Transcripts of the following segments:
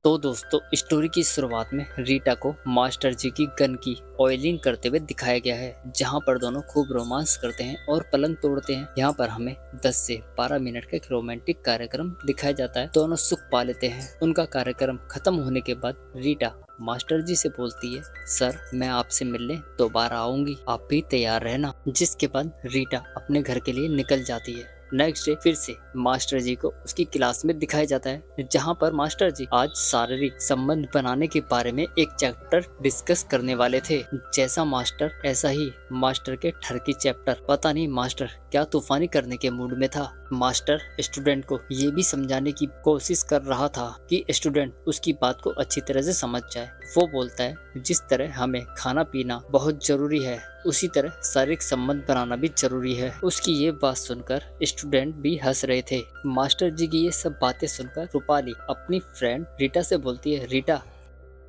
तो दोस्तों, स्टोरी की शुरुआत में रीटा को मास्टर जी की गन की ऑयलिंग करते हुए दिखाया गया है, जहां पर दोनों खूब रोमांस करते हैं और पलंग तोड़ते हैं। यहाँ पर हमें 10 से 12 मिनट का एक रोमांटिक कार्यक्रम दिखाया जाता है। दोनों सुख पा लेते हैं। उनका कार्यक्रम खत्म होने के बाद रीटा मास्टर जी से बोलती है, सर मैं आपसे मिलने दोबारा आऊंगी, आप भी तैयार रहना। जिसके बाद रीटा अपने घर के लिए निकल जाती है। नेक्स्ट डे फिर से मास्टर जी को उसकी क्लास में दिखाया जाता है, जहां पर मास्टर जी आज शारीरिक संबंध बनाने के बारे में एक चैप्टर डिस्कस करने वाले थे। जैसा मास्टर ऐसा ही मास्टर के ठरकी चैप्टर। पता नहीं मास्टर क्या तूफानी करने के मूड में था। मास्टर स्टूडेंट को ये भी समझाने की कोशिश कर रहा था कि स्टूडेंट उसकी बात को अच्छी तरह से समझ जाए। वो बोलता है, जिस तरह हमें खाना पीना बहुत जरूरी है, उसी तरह शारीरिक संबंध बनाना भी जरूरी है। उसकी ये बात सुनकर स्टूडेंट भी हंस रहे थे। मास्टर जी की ये सब बातें सुनकर रूपाली अपनी फ्रेंड रीटा से बोलती है, रीटा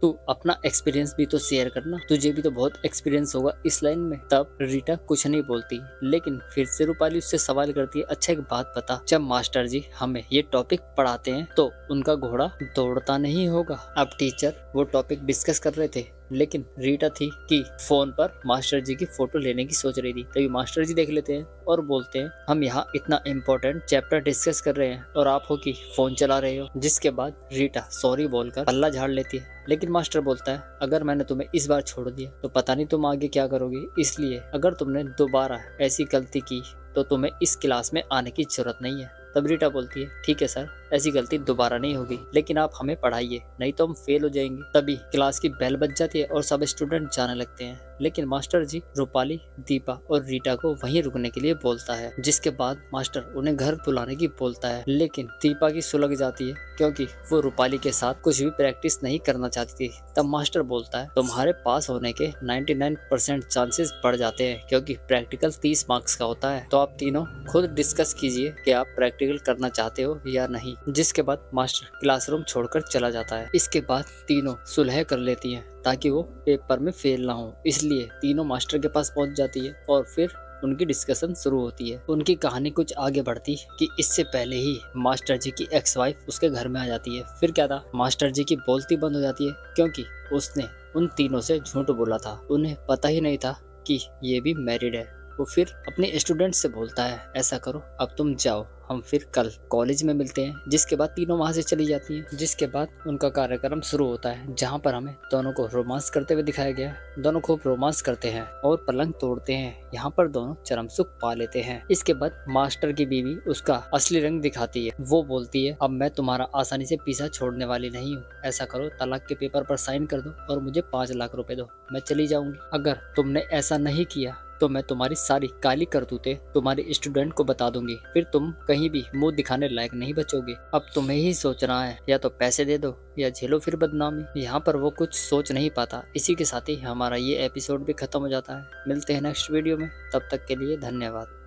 तू अपना एक्सपीरियंस भी तो शेयर करना, तुझे भी तो बहुत एक्सपीरियंस होगा इस लाइन में। तब रीटा कुछ नहीं बोलती, लेकिन फिर से रूपाली उससे सवाल करती है, अच्छा एक बात बता, जब मास्टर जी हमें ये टॉपिक पढ़ाते हैं तो उनका घोड़ा दौड़ता नहीं होगा? अब टीचर वो टॉपिक डिस्कस कर रहे थे, लेकिन रीटा थी कि फोन पर मास्टर जी की फोटो लेने की सोच रही थी। तभी मास्टर जी देख लेते हैं और बोलते हैं, हम यहाँ इतना इम्पोर्टेंट चैप्टर डिस्कस कर रहे हैं और आप हो कि फोन चला रहे हो। जिसके बाद रीटा सॉरी बोलकर पल्ला झाड़ लेती है, लेकिन मास्टर बोलता है, अगर मैंने तुम्हें इस बार छोड़ दिया तो पता नहीं तुम आगे क्या करोगे, इसलिए अगर तुमने दोबारा ऐसी गलती की तो तुम्हें इस क्लास में आने की जरूरत नहीं है। तब रीटा बोलती है, ठीक है सर, ऐसी गलती दोबारा नहीं होगी, लेकिन आप हमें पढ़ाइए, नहीं तो हम फेल हो जाएंगे। तभी क्लास की बेल बज जाती है और सब स्टूडेंट जाने लगते हैं, लेकिन मास्टर जी रूपाली, दीपा और रीटा को वहीं रुकने के लिए बोलता है। जिसके बाद मास्टर उन्हें घर बुलाने की बोलता है, लेकिन दीपा की सुलग जाती है क्योंकि वो रूपाली के साथ कुछ भी प्रैक्टिस नहीं करना चाहती थी। तब मास्टर बोलता है, तुम्हारे पास होने के 99% चांसेस बढ़ जाते हैं क्योंकि प्रैक्टिकल 30 मार्क्स का होता है, तो आप तीनों खुद डिस्कस कीजिए कि आप प्रैक्टिकल करना चाहते हो या नहीं। जिसके बाद मास्टर क्लासरूम छोड़कर चला जाता है। इसके बाद तीनों सुलह कर लेती हैं ताकि वो पेपर में फेल ना हो, इसलिए तीनों मास्टर के पास पहुंच जाती है और फिर उनकी डिस्कशन शुरू होती है। उनकी कहानी कुछ आगे बढ़ती कि इससे पहले ही मास्टर जी की एक्स वाइफ उसके घर में आ जाती है। फिर क्या था, मास्टर जी की बोलती बंद हो जाती है क्योंकि उसने उन तीनों से झूठ बोला था। उन्हें पता ही नहीं था कि ये भी मैरिड है। वो फिर अपने स्टूडेंट से बोलता है, ऐसा करो अब तुम जाओ, हम फिर कल कॉलेज में मिलते हैं। जिसके बाद तीनों वहां से चली जाती हैं। जिसके बाद उनका कार्यक्रम शुरू होता है, जहां पर हमें दोनों को रोमांस करते हुए दिखाया गया है। दोनों खूब रोमांस करते हैं और पलंग तोड़ते हैं। यहाँ पर दोनों चरम सुख पा लेते हैं। इसके बाद मास्टर की बीवी उसका असली रंग दिखाती है। वो बोलती है, अब मैं तुम्हारा आसानी से पीछा छोड़ने वाली नहीं हूँ, ऐसा करो तलाक के पेपर पर साइन कर दो और मुझे 5 लाख रुपए दो, मैं चली जाऊंगी। अगर तुमने ऐसा नहीं किया तो मैं तुम्हारी सारी काली करतूतें तुम्हारे स्टूडेंट को बता दूंगी, फिर तुम कहीं भी मुंह दिखाने लायक नहीं बचोगे। अब तुम्हें ही सोचना है, या तो पैसे दे दो या झेलो फिर बदनामी। यहाँ पर वो कुछ सोच नहीं पाता। इसी के साथ ही हमारा ये एपिसोड भी खत्म हो जाता है। मिलते हैं नेक्स्ट वीडियो में, तब तक के लिए धन्यवाद।